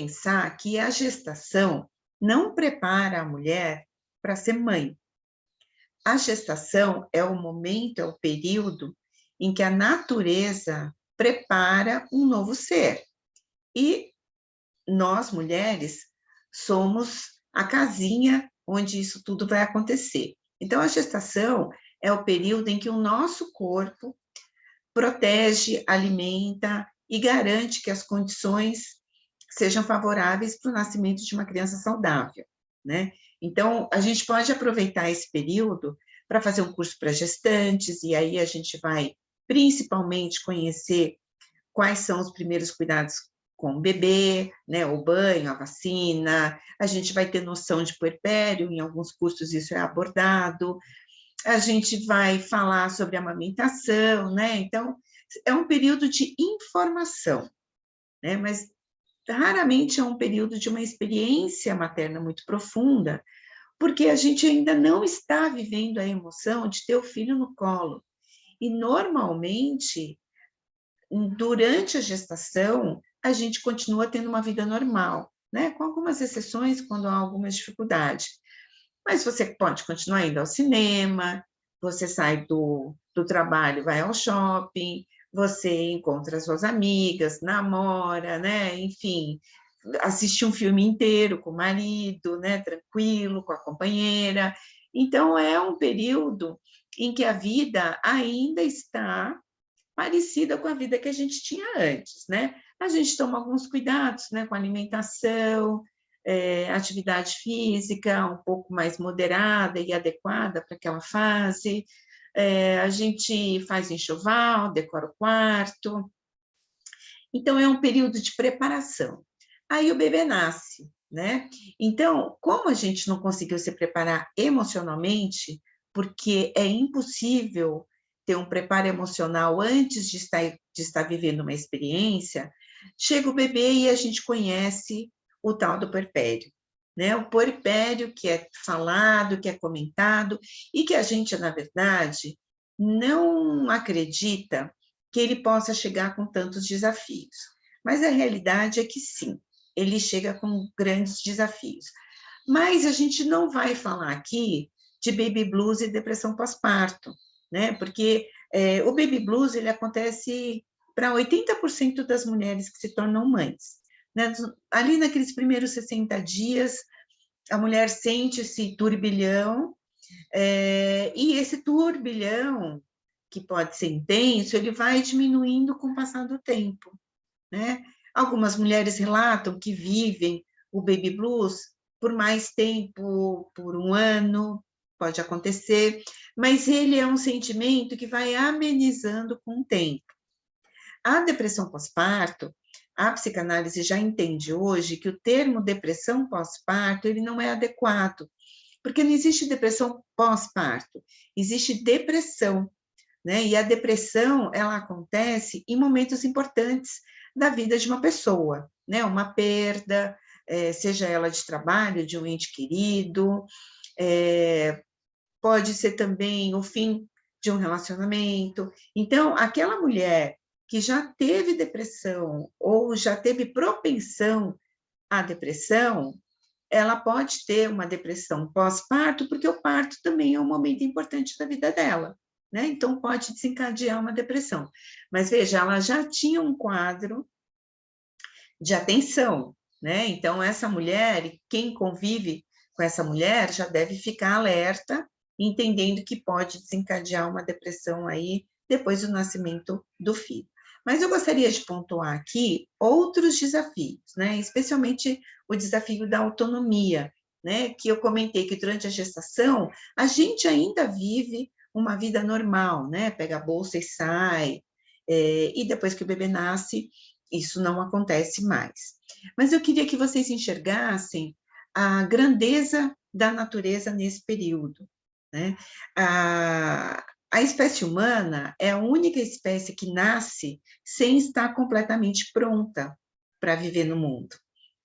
pensar que a gestação não prepara a mulher para ser mãe. A gestação é o momento, é o período em que a natureza prepara um novo ser. E nós, mulheres, somos a casinha onde isso tudo vai acontecer. Então, a gestação é o período em que o nosso corpo protege, alimenta e garante que as condições sejam favoráveis para o nascimento de uma criança saudável, né? Então, a gente pode aproveitar esse período para fazer um curso para gestantes, e aí a gente vai principalmente conhecer quais são os primeiros cuidados com o bebê, né, o banho, a vacina, a gente vai ter noção de puerpério, em alguns cursos isso é abordado, a gente vai falar sobre amamentação, né, então é um período de informação, né, mas raramente é um período de uma experiência materna muito profunda, porque a gente ainda não está vivendo a emoção de ter o filho no colo, e normalmente durante a gestação, a gente continua tendo uma vida normal, né? Com algumas exceções quando há algumas dificuldades. Mas você pode continuar indo ao cinema, você sai do trabalho, vai ao shopping, você encontra suas amigas, namora, né? Enfim, assiste um filme inteiro com o marido, né? Tranquilo, com a companheira. Então, é um período em que a vida ainda está parecida com a vida que a gente tinha antes, né? A gente toma alguns cuidados, né, com a alimentação, atividade física um pouco mais moderada e adequada para aquela fase, a gente faz enxoval, decora o quarto, então é um período de preparação. Aí o bebê nasce, né? Então, como a gente não conseguiu se preparar emocionalmente, porque é impossível ter um preparo emocional antes de estar vivendo uma experiência, chega o bebê e a gente conhece o tal do puerpério, né? O puerpério que é falado, que é comentado, e que a gente, na verdade, não acredita que ele possa chegar com tantos desafios. Mas a realidade é que sim, ele chega com grandes desafios. Mas a gente não vai falar aqui de baby blues e depressão pós-parto, né? Porque o baby blues ele acontece para 80% das mulheres que se tornam mães. Né? Ali naqueles primeiros 60 dias, a mulher sente esse turbilhão, e esse turbilhão, que pode ser intenso, ele vai diminuindo com o passar do tempo, né? Algumas mulheres relatam que vivem o baby blues por mais tempo, por um ano, pode acontecer, mas ele é um sentimento que vai amenizando com o tempo. A depressão pós-parto, a psicanálise já entende hoje que o termo depressão pós-parto, ele não é adequado, porque não existe depressão pós-parto, existe depressão, né? E a depressão, ela acontece em momentos importantes da vida de uma pessoa, né? Uma perda, seja ela de trabalho, de um ente querido, pode ser também o fim de um relacionamento. Então, aquela mulher que já teve depressão ou já teve propensão à depressão, ela pode ter uma depressão pós-parto, porque o parto também é um momento importante da vida dela, né? Então, pode desencadear uma depressão. Mas, veja, ela já tinha um quadro de atenção, né? Então, essa mulher, quem convive com essa mulher, já deve ficar alerta, entendendo que pode desencadear uma depressão aí depois do nascimento do filho. Mas eu gostaria de pontuar aqui outros desafios, né? Especialmente o desafio da autonomia, né? Que eu comentei que durante a gestação a gente ainda vive uma vida normal, né? Pega a bolsa e sai, e depois que o bebê nasce, isso não acontece mais. Mas eu queria que vocês enxergassem a grandeza da natureza nesse período, né? A espécie humana é a única espécie que nasce sem estar completamente pronta para viver no mundo,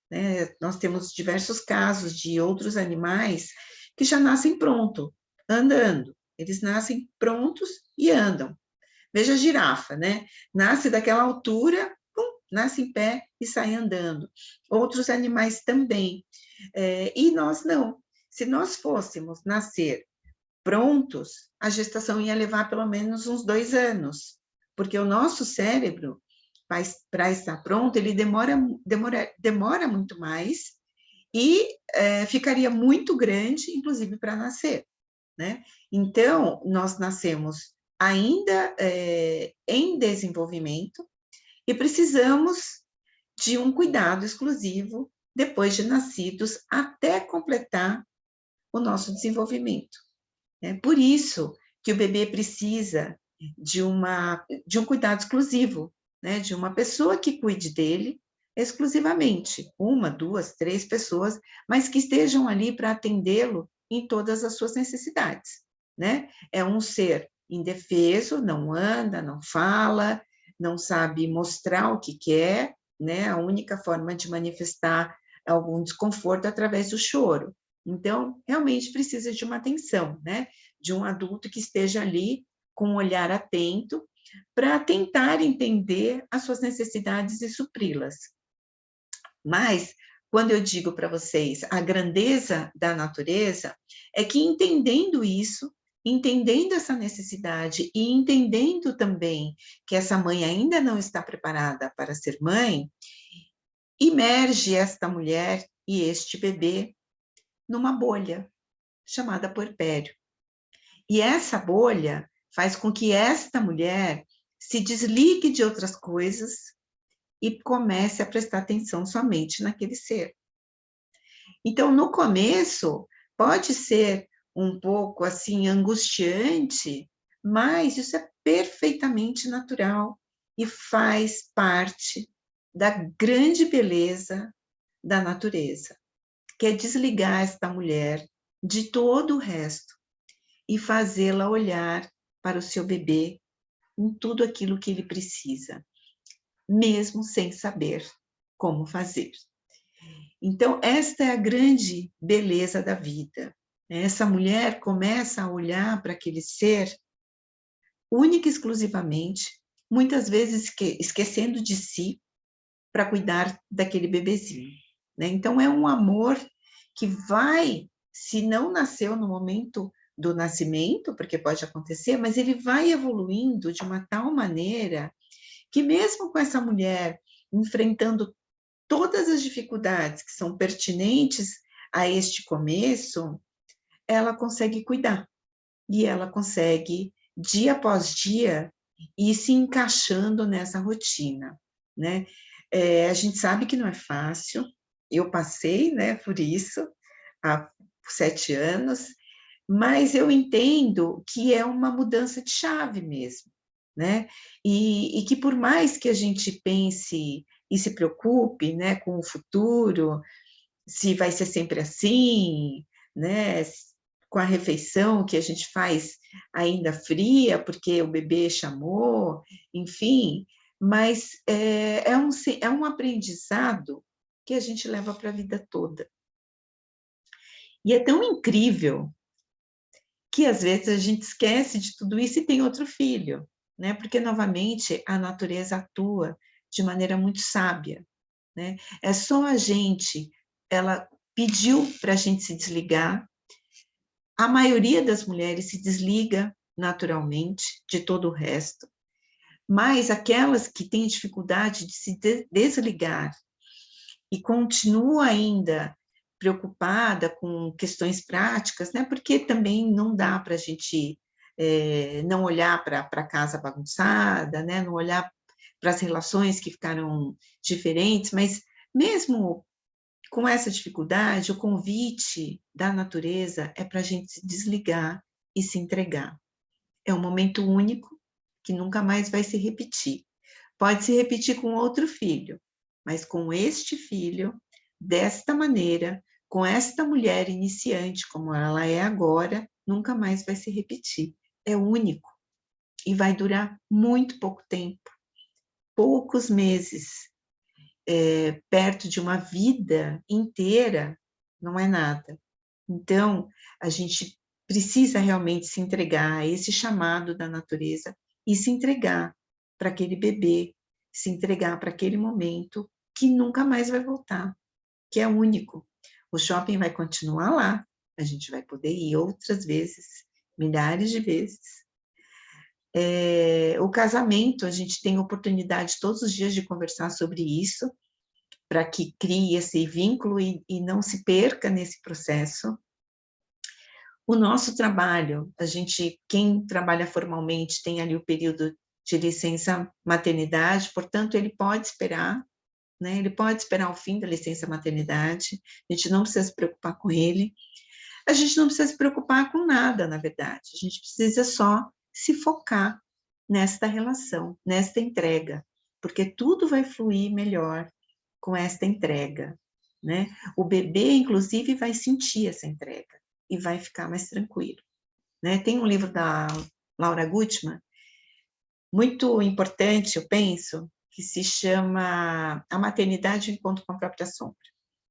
né? Nós temos diversos casos de outros animais que já nascem pronto, andando. Eles nascem prontos e andam. Veja a girafa, né? Nasce daquela altura, pum, nasce em pé e sai andando. Outros animais também. E nós não. Se nós fôssemos nascer prontos, a gestação ia levar pelo menos uns 2 anos, porque o nosso cérebro, para estar pronto, ele demora muito mais e ficaria muito grande, inclusive, para nascer, né? Então, nós nascemos ainda em desenvolvimento e precisamos de um cuidado exclusivo depois de nascidos até completar o nosso desenvolvimento. Por isso que o bebê precisa de um cuidado exclusivo, né? De uma pessoa que cuide dele exclusivamente, 1, 2, 3 pessoas, mas que estejam ali para atendê-lo em todas as suas necessidades, né? É um ser indefeso, não anda, não fala, não sabe mostrar o que quer, né? A única forma de manifestar algum desconforto é através do choro. Então, realmente precisa de uma atenção, né? De um adulto que esteja ali com um olhar atento para tentar entender as suas necessidades e supri-las. Mas, quando eu digo para vocês a grandeza da natureza, é que entendendo isso, entendendo essa necessidade e entendendo também que essa mãe ainda não está preparada para ser mãe, imerge esta mulher e este bebê numa bolha chamada puerpério. E essa bolha faz com que esta mulher se desligue de outras coisas e comece a prestar atenção somente naquele ser. Então, no começo, pode ser um pouco assim angustiante, mas isso é perfeitamente natural e faz parte da grande beleza da natureza, que é desligar esta mulher de todo o resto e fazê-la olhar para o seu bebê em tudo aquilo que ele precisa, mesmo sem saber como fazer. Então, esta é a grande beleza da vida. Essa mulher começa a olhar para aquele ser única e exclusivamente, muitas vezes esquecendo de si, para cuidar daquele bebezinho. Então, é um amor que vai, se não nasceu no momento do nascimento, porque pode acontecer, mas ele vai evoluindo de uma tal maneira que mesmo com essa mulher enfrentando todas as dificuldades que são pertinentes a este começo, ela consegue cuidar. E ela consegue, dia após dia, ir se encaixando nessa rotina, né? A gente sabe que não é fácil, eu passei, né, por isso, há 7 anos, mas eu entendo que é uma mudança de chave mesmo, né? E que por mais que a gente pense e se preocupe, né, com o futuro, se vai ser sempre assim, né, com a refeição que a gente faz ainda fria, porque o bebê chamou, enfim, mas é um aprendizado que a gente leva para a vida toda. E é tão incrível que às vezes a gente esquece de tudo isso e tem outro filho, né? Porque novamente a natureza atua de maneira muito sábia, né? É só a gente, ela pediu para a gente se desligar. A maioria das mulheres se desliga naturalmente de todo o resto, mas aquelas que têm dificuldade de se desligar e continua ainda preocupada com questões práticas, né? Porque também não dá para a gente não olhar para a casa bagunçada, né? Não olhar para as relações que ficaram diferentes, mas mesmo com essa dificuldade, o convite da natureza é para a gente se desligar e se entregar. É um momento único que nunca mais vai se repetir. Pode se repetir com outro filho, mas com este filho, desta maneira, com esta mulher iniciante, como ela é agora, nunca mais vai se repetir. É único e vai durar muito pouco tempo, poucos meses, perto de uma vida inteira, não é nada. Então, a gente precisa realmente se entregar a esse chamado da natureza e se entregar para aquele bebê se entregar para aquele momento que nunca mais vai voltar, que é único. O shopping vai continuar lá, a gente vai poder ir outras vezes, milhares de vezes. O casamento, a gente tem oportunidade todos os dias de conversar sobre isso, para que crie esse vínculo e não se perca nesse processo. O nosso trabalho, quem trabalha formalmente tem ali o período de licença maternidade, portanto, ele pode esperar, né? Ele pode esperar o fim da licença maternidade, a gente não precisa se preocupar com ele. A gente não precisa se preocupar com nada, na verdade, a gente precisa só se focar nesta relação, nesta entrega, porque tudo vai fluir melhor com esta entrega, né? O bebê, inclusive, vai sentir essa entrega e vai ficar mais tranquilo, né? Tem um livro da Laura Gutman, muito importante, eu penso, que se chama A Maternidade, o Encontro com a Própria Sombra.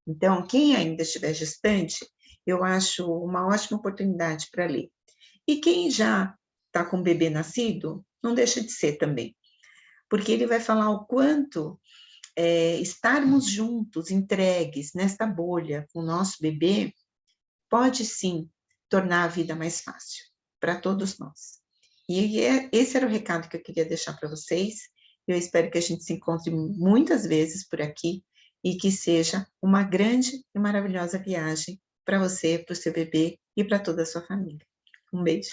Então, quem ainda estiver gestante, eu acho uma ótima oportunidade para ler. E quem já está com o bebê nascido, não deixa de ser também, porque ele vai falar o quanto estarmos juntos, entregues nesta bolha com o nosso bebê, pode sim tornar a vida mais fácil para todos nós. E esse era o recado que eu queria deixar para vocês. Eu espero que a gente se encontre muitas vezes por aqui e que seja uma grande e maravilhosa viagem para você, para o seu bebê e para toda a sua família. Um beijo.